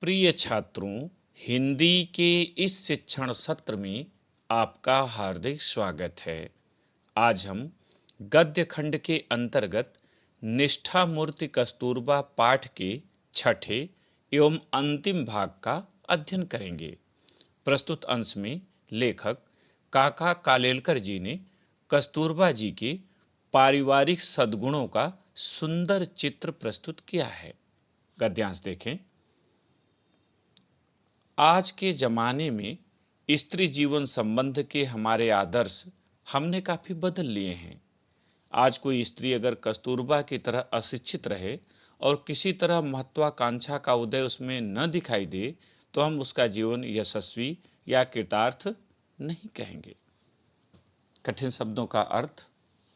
प्रिय छात्रों, हिंदी के इस शिक्षण सत्र में आपका हार्दिक स्वागत है। आज हम गद्य खंड के अंतर्गत निष्ठा मूर्ति कस्तूरबा पाठ के छठे एवं अंतिम भाग का अध्ययन करेंगे। प्रस्तुत अंश में लेखक काका कालेलकर जी ने कस्तूरबा जी के पारिवारिक सद्गुणों का सुंदर चित्र प्रस्तुत किया है। गद्यांश देखें। आज के ज़माने में स्त्री जीवन संबंध के हमारे आदर्श हमने काफ़ी बदल लिए हैं। आज कोई स्त्री अगर कस्तूरबा की तरह अशिक्षित रहे और किसी तरह महत्वाकांक्षा का उदय उसमें न दिखाई दे तो हम उसका जीवन यशस्वी या कृतार्थ नहीं कहेंगे। कठिन शब्दों का अर्थ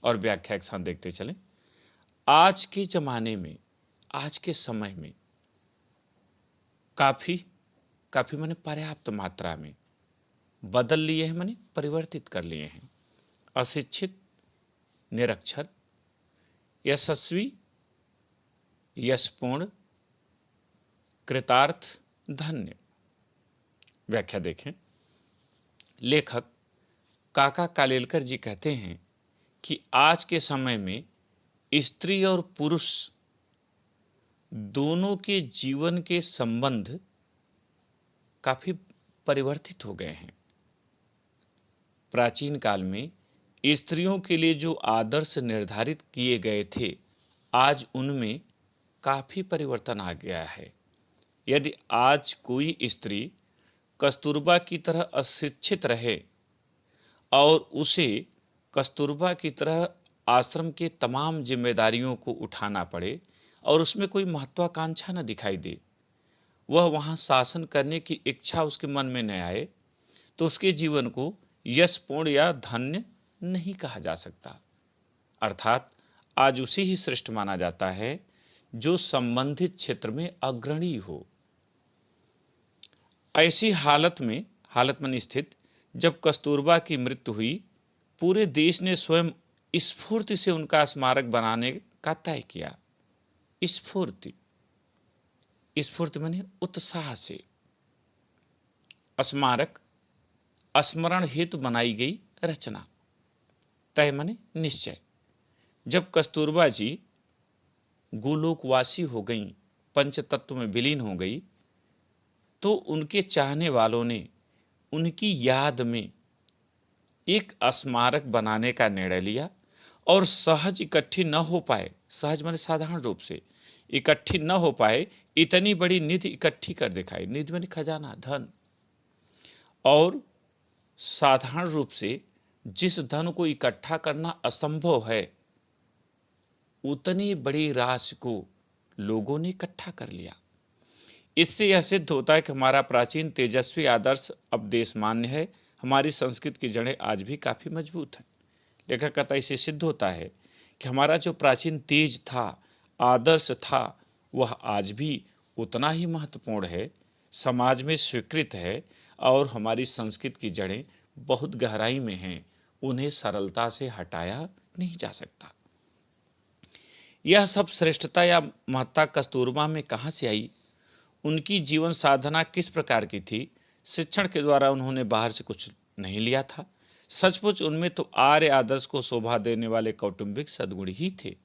और व्याख्या एक साथ देखते चलें। आज के ज़माने में, आज के समय में काफ़ी माने पर्याप्त मात्रा में बदल लिए हैं, माने परिवर्तित कर लिए हैं। अशिक्षित, निरक्षर, यशस्वी, यशपूर्ण, कृतार्थ, धन्य। व्याख्या देखें। लेखक काका कालेलकर जी कहते हैं कि आज के समय में स्त्री और पुरुष दोनों के जीवन के संबंध काफ़ी परिवर्तित हो गए हैं। प्राचीन काल में स्त्रियों के लिए जो आदर्श निर्धारित किए गए थे, आज उनमें काफ़ी परिवर्तन आ गया है। यदि आज कोई स्त्री कस्तूरबा की तरह अशिक्षित रहे और उसे कस्तूरबा की तरह आश्रम के तमाम जिम्मेदारियों को उठाना पड़े और उसमें कोई महत्वाकांक्षा न दिखाई दे, वह वहाँ शासन करने की इच्छा उसके मन में न आए, तो उसके जीवन को यशपूर्ण या धन्य नहीं कहा जा सकता। अर्थात आज उसे ही श्रेष्ठ माना जाता है जो संबंधित क्षेत्र में अग्रणी हो। ऐसी हालत में स्थित जब कस्तूरबा की मृत्यु हुई, पूरे देश ने स्वयं स्फूर्ति से उनका स्मारक बनाने का तय किया। स्फूर्ति माने उत्साह से। स्मारक स्मरण हेतु बनाई गई रचना। तय माने निश्चय। जब कस्तूरबा जी गोलोकवासी हो गईं, पंचतत्व में विलीन हो गई, तो उनके चाहने वालों ने उनकी याद में एक स्मारक बनाने का निर्णय लिया और सहज इकट्ठी न हो पाए, सहज माने साधारण रूप से इकट्ठी न हो पाए, इतनी बड़ी निधि इकट्ठी कर दिखाई। निधि माने खजाना, धन। और साधारण रूप से जिस धन को इकट्ठा करना असंभव है, उतनी बड़ी राशि को लोगों ने इकट्ठा कर लिया। इससे यह सिद्ध होता है कि हमारा प्राचीन तेजस्वी आदर्श अब देशमान्य है। हमारी संस्कृति की जड़ें आज भी काफ़ी मजबूत हैं। लेखक कहता है इससे सिद्ध होता है कि हमारा जो प्राचीन तेज था, आदर्श था, वह आज भी उतना ही महत्वपूर्ण है, समाज में स्वीकृत है और हमारी संस्कृति की जड़ें बहुत गहराई में हैं। उन्हें सरलता से हटाया नहीं जा सकता। यह सब श्रेष्ठता या महत्ता कस्तूरबा में कहाँ से आई? उनकी जीवन साधना किस प्रकार की थी? शिक्षण के द्वारा उन्होंने बाहर से कुछ नहीं लिया था। सचमुच उनमें तो आर्य आदर्श को शोभा देने वाले कौटुंबिक सद्गुण ही थे।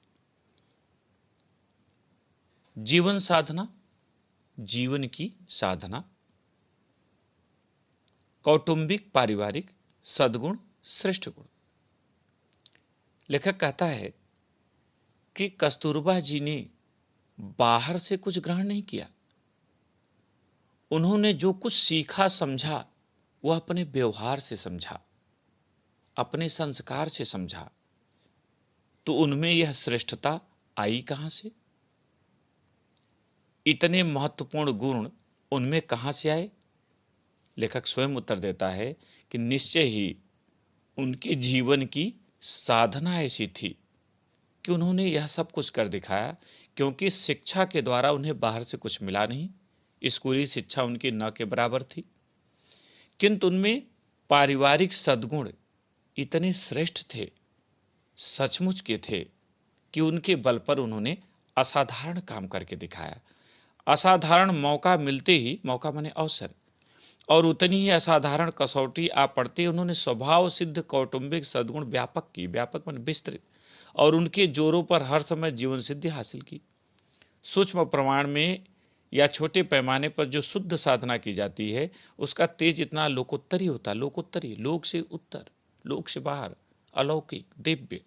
जीवन साधना, जीवन की साधना, कौटुंबिक पारिवारिक सद्गुण, श्रेष्ठ गुण। लेखक कहता है कि कस्तूरबा जी ने बाहर से कुछ ग्रहण नहीं किया। उन्होंने जो कुछ सीखा समझा, वह अपने व्यवहार से समझा, अपने संस्कार से समझा। तो उनमें यह श्रेष्ठता आई कहाँ से? इतने महत्वपूर्ण गुण उनमें कहाँ से आए? लेखक स्वयं उत्तर देता है कि निश्चय ही उनके जीवन की साधना ऐसी थी कि उन्होंने यह सब कुछ कर दिखाया। क्योंकि शिक्षा के द्वारा उन्हें बाहर से कुछ मिला नहीं, स्कूली शिक्षा उनकी न के बराबर थी, किंतु उनमें पारिवारिक सद्गुण इतने श्रेष्ठ थे, सचमुच के थे, कि उनके बल पर उन्होंने असाधारण काम करके दिखाया। असाधारण मौका मिलते ही, मौका माने अवसर, और उतनी ही असाधारण कसौटी आ पड़ते उन्होंने स्वभाव सिद्ध कौटुंबिक सद्गुण व्यापक की, व्यापक माने विस्तृत, और उनके जोरों पर हर समय जीवन सिद्धि हासिल की। सूक्ष्म प्रमाण में या छोटे पैमाने पर जो शुद्ध साधना की जाती है उसका तेज इतना लोकोत्तरी होता है, लोकोत्तरी, लोक से उत्तर, लोक से बाहर, अलौकिक, दिव्य,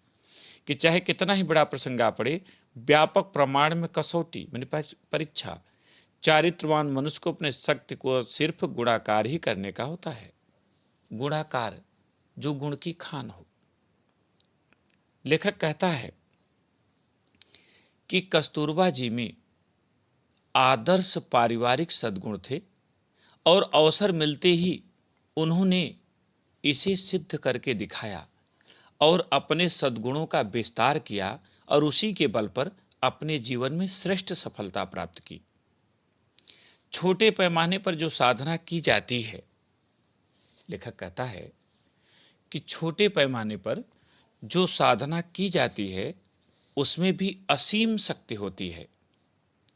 कि चाहे कितना ही बड़ा प्रसंग आ पड़े, व्यापक प्रमाण में कसौटी माने परीक्षा चारित्रवान मनुष्य को अपने शक्ति को सिर्फ गुणाकार ही करने का होता है। गुणाकार, जो गुण की खान हो। लेखक कहता है कि कस्तूरबा जी में आदर्श पारिवारिक सद्गुण थे और अवसर मिलते ही उन्होंने इसे सिद्ध करके दिखाया और अपने सद्गुणों का विस्तार किया और उसी के बल पर अपने जीवन में श्रेष्ठ सफलता प्राप्त की। छोटे पैमाने पर जो साधना की जाती है, लेखक कहता है कि छोटे पैमाने पर जो साधना की जाती है उसमें भी असीम शक्ति होती है।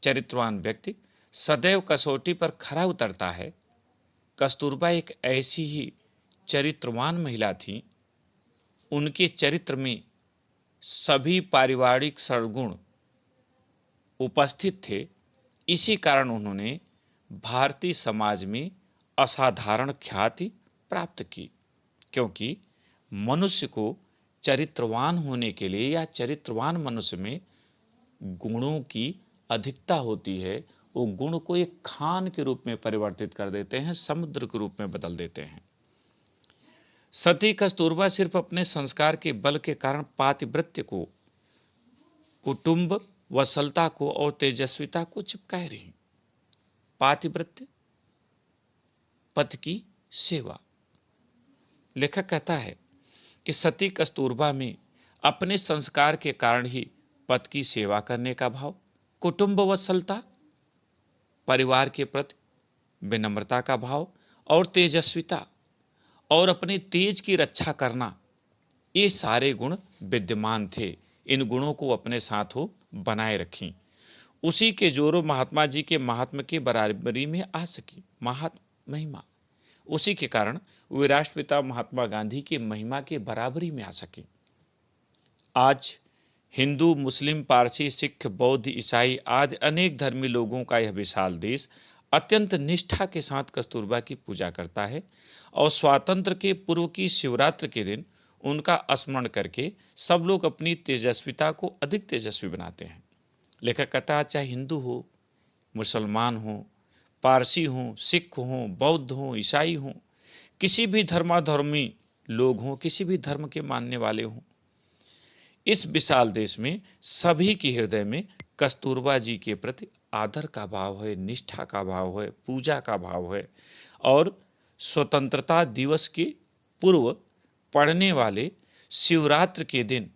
चरित्रवान व्यक्ति सदैव कसौटी पर खरा उतरता है। कस्तूरबा एक ऐसी ही चरित्रवान महिला थी। उनके चरित्र में सभी पारिवारिक सद्गुण उपस्थित थे। इसी कारण उन्होंने भारतीय समाज में असाधारण ख्याति प्राप्त की, क्योंकि मनुष्य को चरित्रवान होने के लिए या चरित्रवान मनुष्य में गुणों की अधिकता होती है। वो गुण को एक खान के रूप में परिवर्तित कर देते हैं, समुद्र के रूप में बदल देते हैं। सती कस्तूरबा सिर्फ अपने संस्कार के बल के कारण पातिव्रत्य को, कुटुंब वत्सलता को और तेजस्विता को चिपकाए रही। पातिव्रत्य, पति की सेवा। लेखक कहता है कि सती कस्तूरबा में अपने संस्कार के कारण ही पति की सेवा करने का भाव, कुटुंब वत्सलता, परिवार के प्रति विनम्रता का भाव और तेजस्विता और अपने तेज की रक्षा करना, ये सारे गुण विद्यमान थे। इन गुणों को अपने साथ वो बनाए रखी। उसी के जोरों महात्मा जी के महात्मा की बराबरी में आ सकी। महिमा, उसी के कारण वे राष्ट्रपिता महात्मा गांधी की महिमा के बराबरी में आ सके। आज हिंदू, मुस्लिम, पारसी, सिख, बौद्ध, ईसाई आदि अनेक धर्मी लोगों का यह विशाल देश अत्यंत निष्ठा के साथ कस्तूरबा की पूजा करता है और स्वातंत्र के पूर्व की शिवरात्रि के दिन उनका स्मरण करके सब लोग अपनी तेजस्विता को अधिक तेजस्वी बनाते हैं। लेखक कहता है चाहे हिंदू हो, मुसलमान हो, पारसी हों, सिख हों, बौद्ध हों, ईसाई हों, किसी भी धर्माधर्मी लोग हों, किसी भी धर्म के मानने वाले हों, इस विशाल देश में सभी के हृदय में कस्तूरबा जी के प्रति आदर का भाव है, निष्ठा का भाव है, पूजा का भाव है। और स्वतंत्रता दिवस के पूर्व पड़ने वाले शिवरात्रि के दिन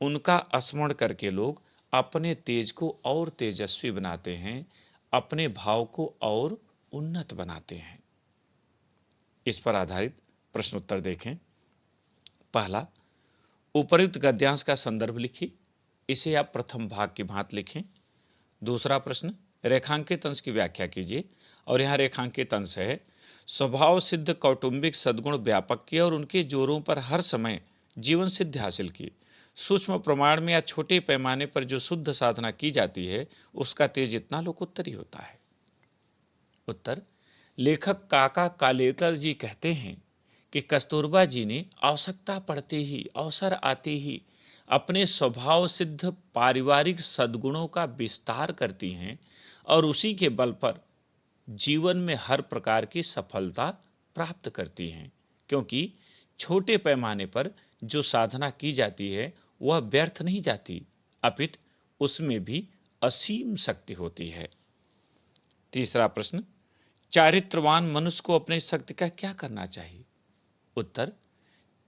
उनका स्मरण करके लोग अपने तेज को और तेजस्वी बनाते हैं, अपने भाव को और उन्नत बनाते हैं। इस पर आधारित प्रश्नोत्तर देखें। पहला, उपर्युक्त गद्यांश का संदर्भ लिखिए, इसे आप प्रथम भाग की भांति लिखें। दूसरा प्रश्न, रेखांकित अंश की व्याख्या कीजिए और यहाँ रेखांकित अंश है, स्वभाव सिद्ध कौटुंबिक सद्गुण व्यापक किए और उनके जोरों पर हर समय जीवन सिद्धि हासिल की। सूक्ष्म प्रमाण में या छोटे पैमाने पर जो शुद्ध साधना की जाती है उसका तेज इतना लोकोत्तरी होता है। उत्तर, लेखक काका कालेकर जी कहते हैं कि कस्तूरबा जी ने आवश्यकता पड़ते ही, अवसर आते ही अपने स्वभाव सिद्ध पारिवारिक सद्गुणों का विस्तार करती हैं और उसी के बल पर जीवन में हर प्रकार की सफलता प्राप्त करती हैं, क्योंकि छोटे पैमाने पर जो साधना की जाती है वह व्यर्थ नहीं जाती, अपितु उसमें भी असीम शक्ति होती है। तीसरा प्रश्न, चारित्रवान मनुष्य को अपनी शक्ति का क्या करना चाहिए? उत्तर,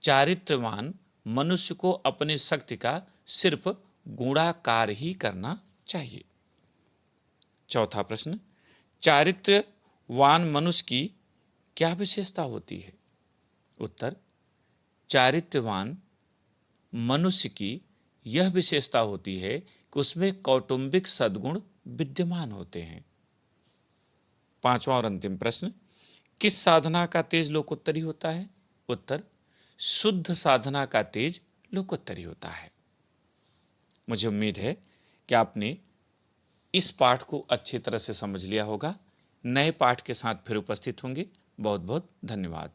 चारित्रवान मनुष्य को अपनी शक्ति का सिर्फ गुणाकार ही करना चाहिए। चौथा प्रश्न, चारित्रवान मनुष्य की क्या विशेषता होती है? उत्तर, चारित्रवान मनुष्य की यह विशेषता होती है कि उसमें कौटुंबिक सद्गुण विद्यमान होते हैं। पांचवा और अंतिम प्रश्न, किस साधना का तेज लोकोत्तरी होता है? उत्तर, शुद्ध साधना का तेज लोकोत्तरी होता है। मुझे उम्मीद है कि आपने इस पाठ को अच्छी तरह से समझ लिया होगा। नए पाठ के साथ फिर उपस्थित होंगे। बहुत बहुत धन्यवाद।